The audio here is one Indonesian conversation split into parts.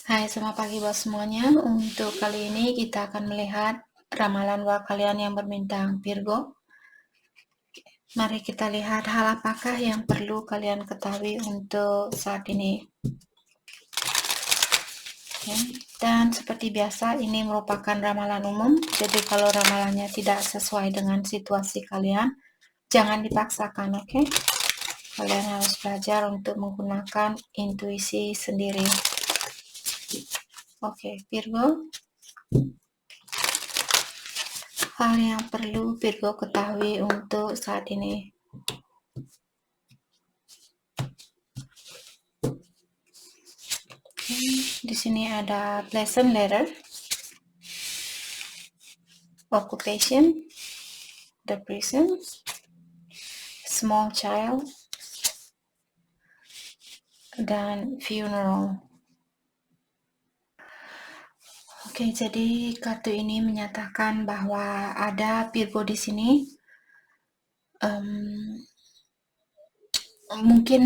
Hai, selamat pagi buat semuanya. Untuk kali ini kita akan melihat ramalan buat kalian yang berbintang Virgo. Mari kita lihat hal apakah yang perlu kalian ketahui untuk saat ini. Oke. Dan seperti biasa, ini merupakan ramalan umum. Jadi kalau ramalannya tidak sesuai dengan situasi kalian, jangan dipaksakan, oke? Kalian harus belajar untuk menggunakan intuisi sendiri. Oke, Virgo. Hal yang perlu Virgo ketahui untuk saat ini. Di sini ada pleasant letter, occupation, the prison, small child, dan funeral. Oke, jadi kartu ini menyatakan bahwa ada Virgo di sini. Mungkin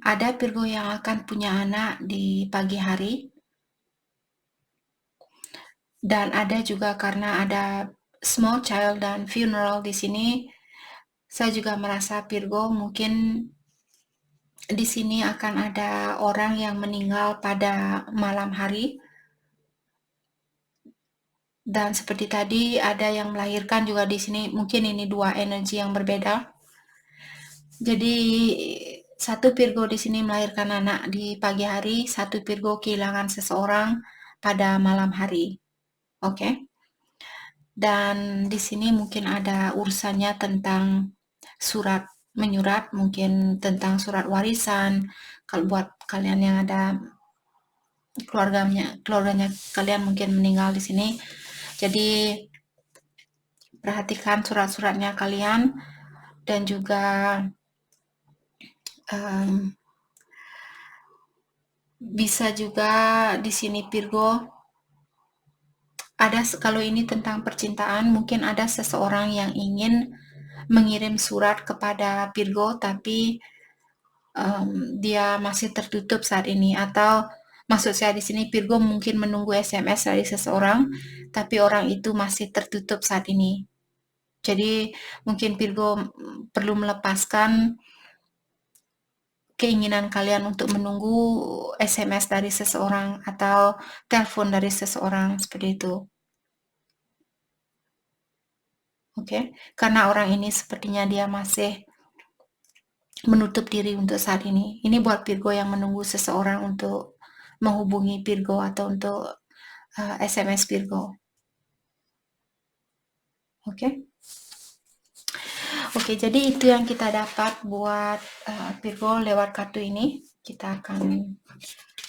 ada Virgo yang akan punya anak di pagi hari. Dan ada juga karena ada small child dan funeral di sini, saya juga merasa Virgo mungkin di sini akan ada orang yang meninggal pada malam hari. Dan seperti tadi ada yang melahirkan juga di sini, mungkin ini dua energi yang berbeda. Jadi satu Virgo di sini melahirkan anak di pagi hari, satu Virgo kehilangan seseorang pada malam hari. Oke. Dan di sini mungkin ada urusannya tentang surat menyurat, mungkin tentang surat warisan. Kalau buat kalian yang ada keluarganya kalian mungkin meninggal di sini. Jadi perhatikan surat-suratnya kalian dan juga bisa juga di sini Virgo ada, kalau ini tentang percintaan, mungkin ada seseorang yang ingin mengirim surat kepada Virgo tapi dia masih tertutup saat ini, atau maksud saya di sini Virgo mungkin menunggu SMS dari seseorang tapi orang itu masih tertutup saat ini. Jadi mungkin Virgo perlu melepaskan keinginan kalian untuk menunggu SMS dari seseorang atau telepon dari seseorang, seperti itu. Oke, karena orang ini sepertinya dia masih menutup diri untuk saat ini. Ini buat Virgo yang menunggu seseorang untuk menghubungi Virgo atau untuk SMS Virgo. Oke. Oke, jadi itu yang kita dapat buat Virgo lewat kartu ini. Kita akan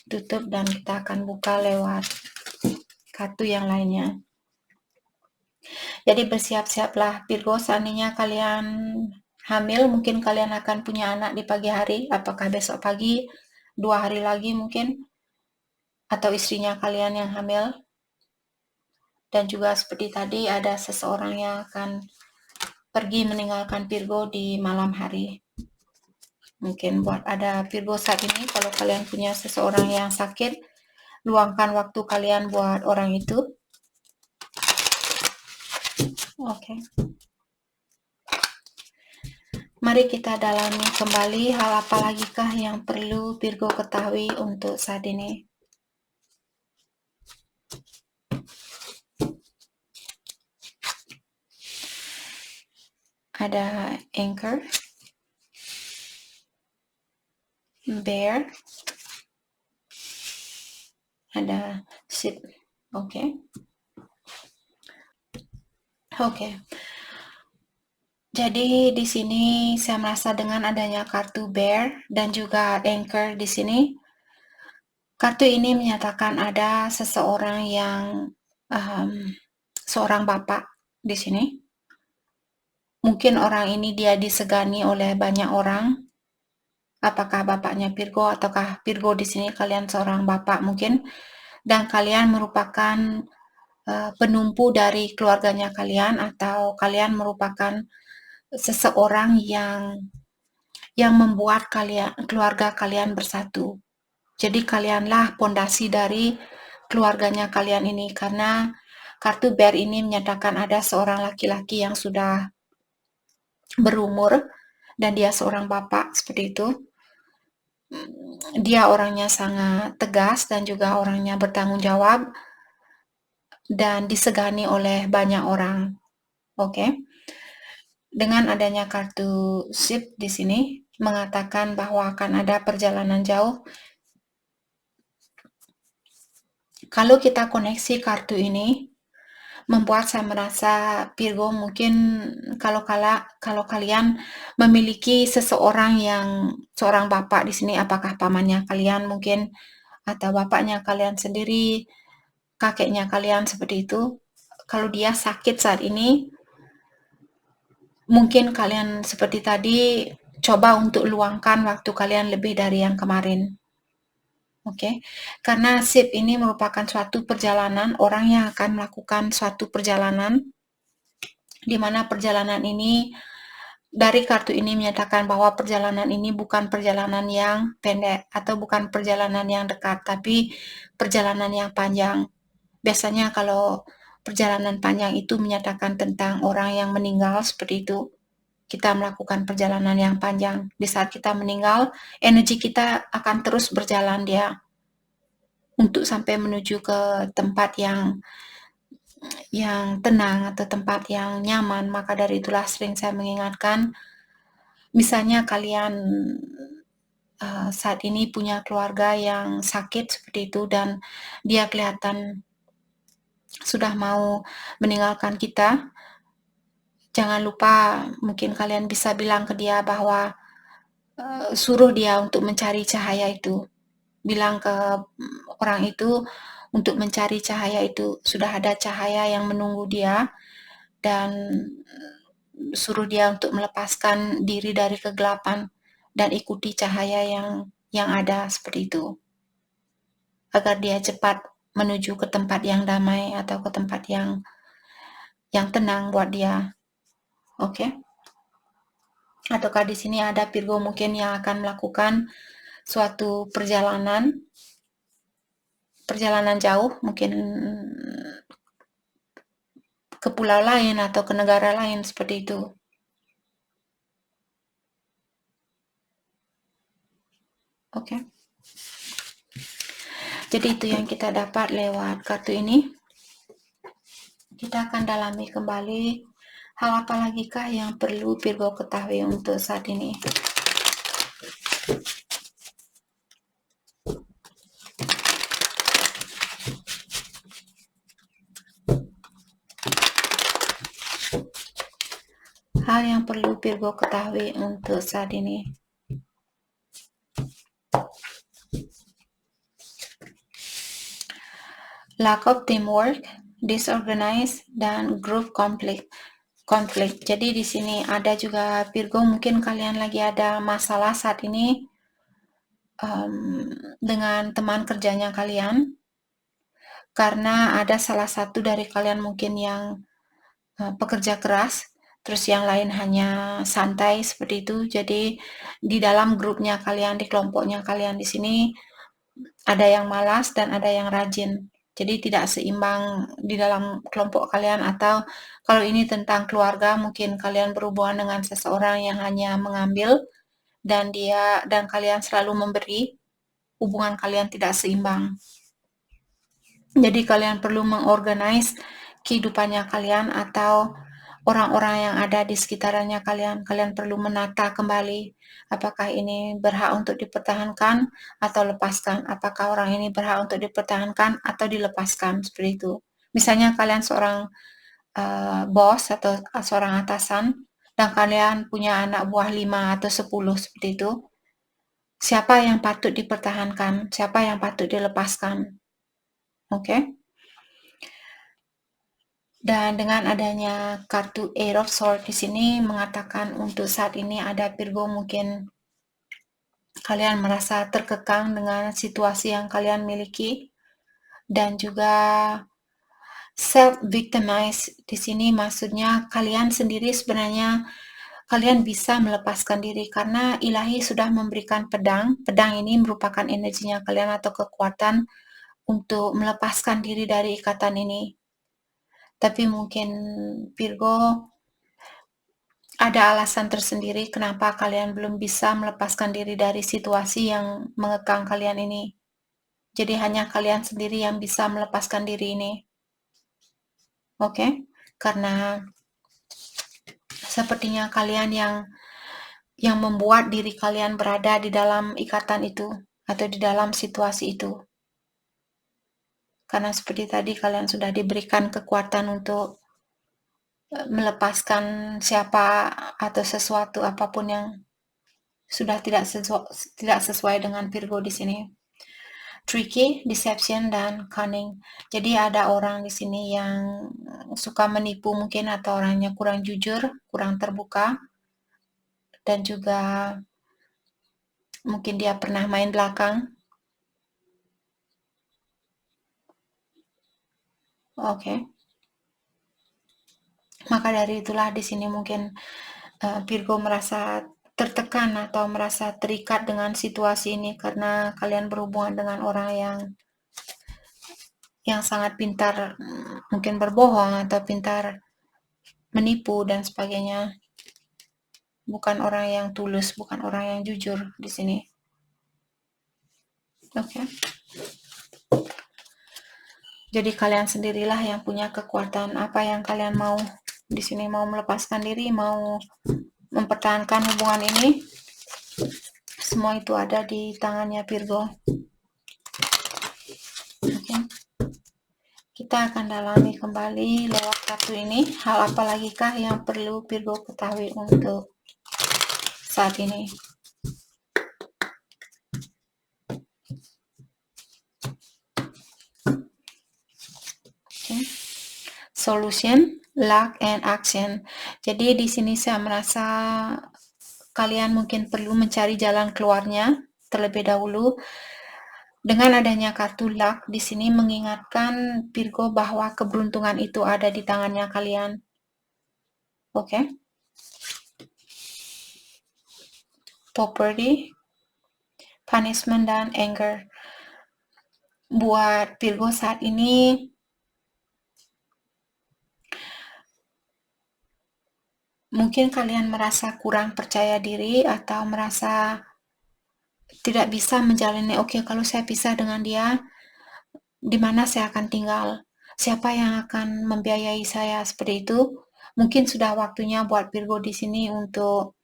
tutup dan kita akan buka lewat kartu yang lainnya. Jadi bersiap-siaplah Virgo, seandainya kalian hamil, mungkin kalian akan punya anak di pagi hari, apakah besok pagi, 2 hari lagi mungkin, atau istrinya kalian yang hamil. Dan juga seperti tadi ada seseorang yang akan pergi meninggalkan Virgo di malam hari. Mungkin buat ada Virgo saat ini, kalau kalian punya seseorang yang sakit, luangkan waktu kalian buat orang itu. Oke. Mari kita dalami kembali hal apa lagikah yang perlu Virgo ketahui untuk saat ini. Ada anchor, bear, ada ship. Oke. Jadi di sini saya merasa dengan adanya kartu bear dan juga anchor di sini, kartu ini menyatakan ada seseorang yang seorang bapak di sini. Mungkin orang ini dia disegani oleh banyak orang. Apakah bapaknya Virgo ataukah Virgo di sini kalian seorang bapak mungkin, dan kalian merupakan penumpu dari keluarganya kalian, atau kalian merupakan seseorang yang membuat keluarga kalian bersatu. Jadi kalianlah pondasi dari keluarganya kalian ini, karena kartu bear ini menyatakan ada seorang laki-laki yang sudah berumur dan dia seorang bapak seperti itu. Dia orangnya sangat tegas dan juga orangnya bertanggung jawab dan disegani oleh banyak orang. Oke. Dengan adanya kartu ship di sini mengatakan bahwa akan ada perjalanan jauh. Kalau kita koneksi kartu ini, membuat saya merasa Virgo mungkin kalau kalian memiliki seseorang yang seorang bapak di sini, apakah pamannya kalian mungkin atau bapaknya kalian sendiri, kakeknya kalian seperti itu. Kalau dia sakit saat ini, mungkin kalian seperti tadi coba untuk luangkan waktu kalian lebih dari yang kemarin. Oke, karena ship ini merupakan suatu perjalanan, orang yang akan melakukan suatu perjalanan, di mana perjalanan ini, dari kartu ini menyatakan bahwa perjalanan ini bukan perjalanan yang pendek atau bukan perjalanan yang dekat, tapi perjalanan yang panjang. Biasanya kalau perjalanan panjang itu menyatakan tentang orang yang meninggal seperti itu. Kita melakukan perjalanan yang panjang. Di saat kita meninggal, energi kita akan terus berjalan dia untuk sampai menuju ke tempat yang tenang atau tempat yang nyaman. Maka dari itulah sering saya mengingatkan, misalnya kalian saat ini punya keluarga yang sakit seperti itu dan dia kelihatan sudah mau meninggalkan kita, jangan lupa mungkin kalian bisa bilang ke dia bahwa suruh dia untuk mencari cahaya itu. Bilang ke orang itu untuk mencari cahaya itu. Sudah ada cahaya yang menunggu dia dan suruh dia untuk melepaskan diri dari kegelapan dan ikuti cahaya yang ada seperti itu. Agar dia cepat menuju ke tempat yang damai atau ke tempat yang tenang buat dia. Oke? Ataukah di sini ada Virgo mungkin yang akan melakukan suatu perjalanan jauh, mungkin ke pulau lain atau ke negara lain seperti itu. Oke. Jadi itu yang kita dapat lewat kartu ini. Kita akan dalami kembali hal apa lagi kah yang perlu Virgo ketahui untuk saat ini. Hal yang perlu Virgo ketahui untuk saat ini. Lack of teamwork, disorganized, dan group conflict. Jadi di sini ada juga Virgo, mungkin kalian lagi ada masalah saat ini dengan teman kerjanya kalian, karena ada salah satu dari kalian mungkin yang pekerja keras, terus yang lain hanya santai seperti itu. Jadi di dalam grupnya kalian, di kelompoknya kalian di sini ada yang malas dan ada yang rajin. Jadi tidak seimbang di dalam kelompok kalian, atau kalau ini tentang keluarga, mungkin kalian berhubungan dengan seseorang yang hanya mengambil dan kalian selalu memberi, hubungan kalian tidak seimbang. Jadi kalian perlu mengorganize kehidupannya kalian atau orang-orang yang ada di sekitarnya kalian. Kalian perlu menata kembali apakah ini berhak untuk dipertahankan atau lepaskan. Apakah orang ini berhak untuk dipertahankan atau dilepaskan, seperti itu. Misalnya kalian seorang bos atau seorang atasan dan kalian punya anak buah 5 atau 10 seperti itu. Siapa yang patut dipertahankan, siapa yang patut dilepaskan. Oke? Dan dengan adanya kartu Eight of Swords di sini mengatakan untuk saat ini ada Virgo mungkin kalian merasa terkekang dengan situasi yang kalian miliki dan juga self-victimize di sini, maksudnya kalian sendiri sebenarnya kalian bisa melepaskan diri karena ilahi sudah memberikan pedang. Pedang ini merupakan energinya kalian atau kekuatan untuk melepaskan diri dari ikatan ini. Tapi mungkin Virgo ada alasan tersendiri kenapa kalian belum bisa melepaskan diri dari situasi yang mengekang kalian ini. Jadi hanya kalian sendiri yang bisa melepaskan diri ini. Oke? Karena sepertinya kalian yang membuat diri kalian berada di dalam ikatan itu atau di dalam situasi itu. Karena seperti tadi kalian sudah diberikan kekuatan untuk melepaskan siapa atau sesuatu apapun yang sudah tidak sesuai dengan Virgo di sini. Tricky, deception, dan cunning. Jadi ada orang di sini yang suka menipu mungkin, atau orangnya kurang jujur, kurang terbuka, dan juga mungkin dia pernah main belakang. Oke. Maka dari itulah di sini mungkin Virgo merasa tertekan atau merasa terikat dengan situasi ini karena kalian berhubungan dengan orang yang sangat pintar, mungkin berbohong atau pintar menipu dan sebagainya. Bukan orang yang tulus, bukan orang yang jujur di sini. Oke. Jadi kalian sendirilah yang punya kekuatan apa yang kalian mau di sini, mau melepaskan diri, mau mempertahankan hubungan ini. Semua itu ada di tangannya Virgo. Oke. Kita akan dalami kembali lewat kartu ini. Hal apa lagi kah yang perlu Virgo ketahui untuk saat ini? Okay. Solution, luck, and action. Jadi di sini saya merasa kalian mungkin perlu mencari jalan keluarnya terlebih dahulu. Dengan adanya kartu luck di sini mengingatkan Virgo bahwa keberuntungan itu ada di tangannya kalian. Oke. Property, punishment, dan anger. Buat Virgo saat ini mungkin kalian merasa kurang percaya diri atau merasa tidak bisa menjalani, oke, kalau saya pisah dengan dia, di mana saya akan tinggal? Siapa yang akan membiayai saya? Seperti itu. Mungkin sudah waktunya buat Virgo di sini untuk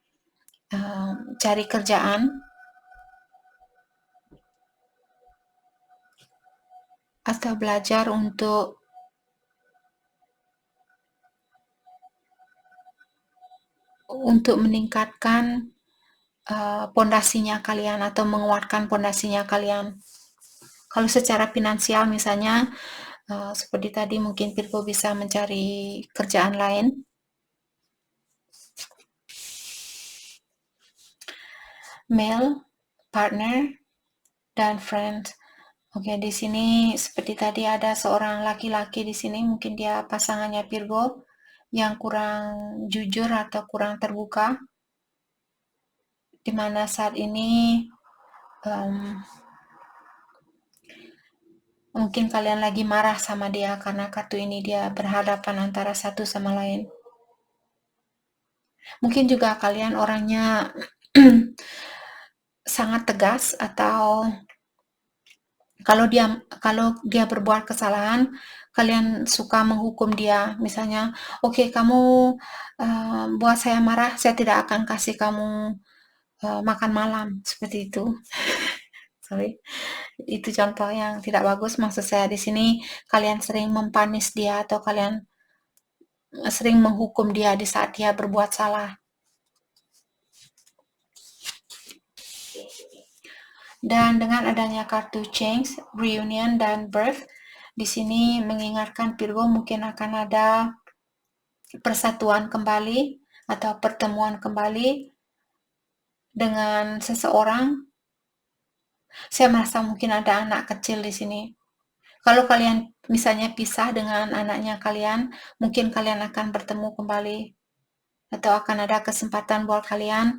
cari kerjaan atau belajar untuk meningkatkan pondasinya kalian atau menguatkan pondasinya kalian. Kalau secara finansial misalnya seperti tadi mungkin Virgo bisa mencari kerjaan lain. Male, partner, dan friend. Oke, di sini seperti tadi ada seorang laki-laki di sini, mungkin dia pasangannya Virgo yang kurang jujur atau kurang terbuka, di mana saat ini mungkin kalian lagi marah sama dia karena kartu ini dia berhadapan antara satu sama lain. Mungkin juga kalian orangnya sangat tegas, atau kalau dia berbuat kesalahan, kalian suka menghukum dia. Misalnya, oke, kamu buat saya marah, saya tidak akan kasih kamu makan malam, seperti itu. Sorry, itu contoh yang tidak bagus. Maksud saya di sini kalian sering mempanis dia atau kalian sering menghukum dia di saat dia berbuat salah. Dan dengan adanya kartu change, reunion, dan birth, di sini mengingatkan Virgo mungkin akan ada persatuan kembali atau pertemuan kembali dengan seseorang. Saya merasa mungkin ada anak kecil di sini. Kalau kalian misalnya pisah dengan anaknya kalian, mungkin kalian akan bertemu kembali atau akan ada kesempatan buat kalian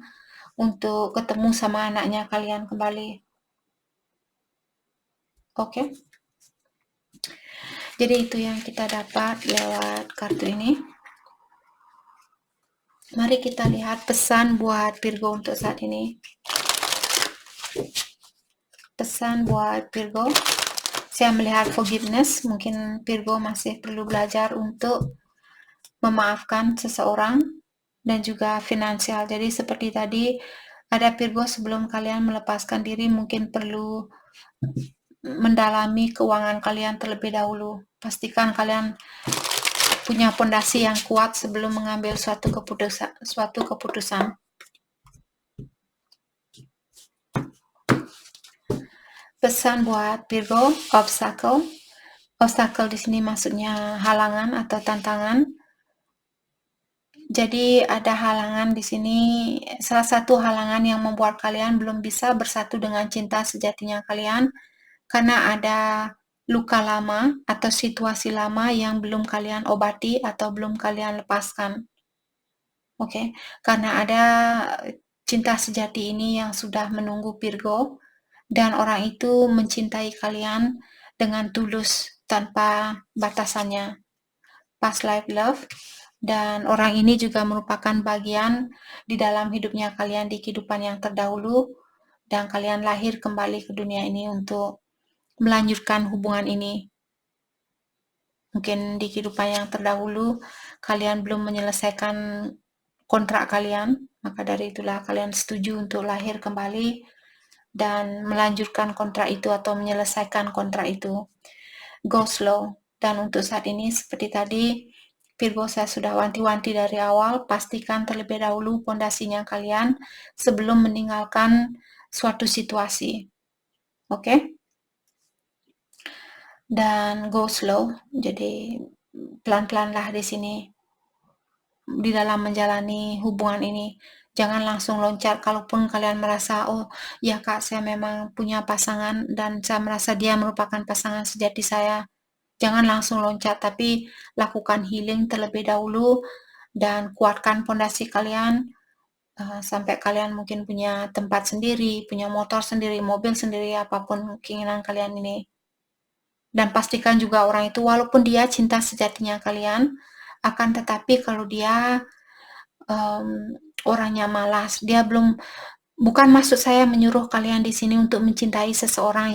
untuk ketemu sama anaknya kalian kembali. Oke. Jadi itu yang kita dapat lewat kartu ini. Mari kita lihat pesan buat Virgo untuk saat ini. Pesan buat Virgo, saya melihat forgiveness. Mungkin Virgo masih perlu belajar untuk memaafkan seseorang, dan juga finansial. Jadi seperti tadi, ada Virgo sebelum kalian melepaskan diri mungkin perlu mendalami keuangan kalian terlebih dahulu. Pastikan kalian punya fondasi yang kuat sebelum mengambil suatu keputusan. Pesan buat Virgo, obstacle. Obstacle di sini maksudnya halangan atau tantangan. Jadi ada halangan di sini, salah satu halangan yang membuat kalian belum bisa bersatu dengan cinta sejatinya kalian, karena ada luka lama atau situasi lama yang belum kalian obati atau belum kalian lepaskan. Oke, karena ada cinta sejati ini yang sudah menunggu Virgo, dan orang itu mencintai kalian dengan tulus tanpa batasannya. Past life love, dan orang ini juga merupakan bagian di dalam hidupnya kalian di kehidupan yang terdahulu, dan kalian lahir kembali ke dunia ini untuk melanjutkan hubungan ini. Mungkin di kehidupan yang terdahulu kalian belum menyelesaikan kontrak kalian, maka dari itulah kalian setuju untuk lahir kembali dan melanjutkan kontrak itu atau menyelesaikan kontrak itu. Go slow. Dan untuk saat ini seperti tadi, Virgo, saya sudah wanti-wanti dari awal, pastikan terlebih dahulu pondasinya kalian sebelum meninggalkan suatu situasi. Oke? Dan go slow, jadi pelan-pelanlah di sini di dalam menjalani hubungan ini. Jangan langsung loncat. Kalaupun kalian merasa, oh ya kak, saya memang punya pasangan dan saya merasa dia merupakan pasangan sejati saya, jangan langsung loncat, tapi lakukan healing terlebih dahulu dan kuatkan fondasi kalian sampai kalian mungkin punya tempat sendiri, punya motor sendiri, mobil sendiri, apapun keinginan kalian ini. Dan pastikan juga orang itu, walaupun dia cinta sejatinya kalian, akan tetapi kalau dia orangnya malas, dia belum, bukan maksud saya menyuruh kalian di sini untuk mencintai seseorang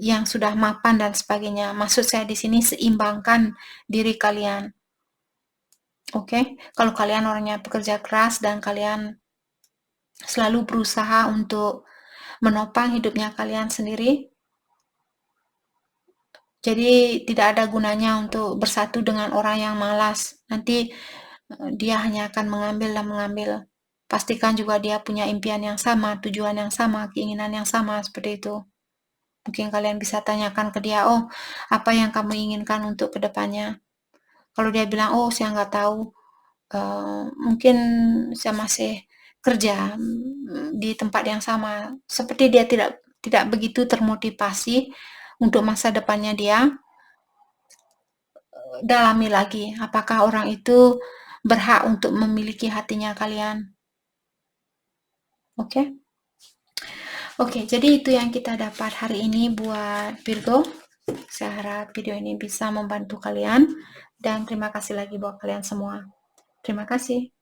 yang sudah mapan dan sebagainya. Maksud saya di sini seimbangkan diri kalian. Oke, kalau kalian orangnya pekerja keras dan kalian selalu berusaha untuk menopang hidupnya kalian sendiri, jadi tidak ada gunanya untuk bersatu dengan orang yang malas. Nanti dia hanya akan mengambil dan mengambil. Pastikan juga dia punya impian yang sama, tujuan yang sama, keinginan yang sama, seperti itu. Mungkin kalian bisa tanyakan ke dia, oh apa yang kamu inginkan untuk kedepannya. Kalau dia bilang, oh saya nggak tahu, mungkin saya masih kerja di tempat yang sama. Seperti dia tidak begitu termotivasi untuk masa depannya dia, dalami lagi, apakah orang itu berhak untuk memiliki hatinya kalian. Oke? Oke, jadi itu yang kita dapat hari ini buat Virgo. Saya harap video ini bisa membantu kalian, dan terima kasih lagi buat kalian semua. Terima kasih.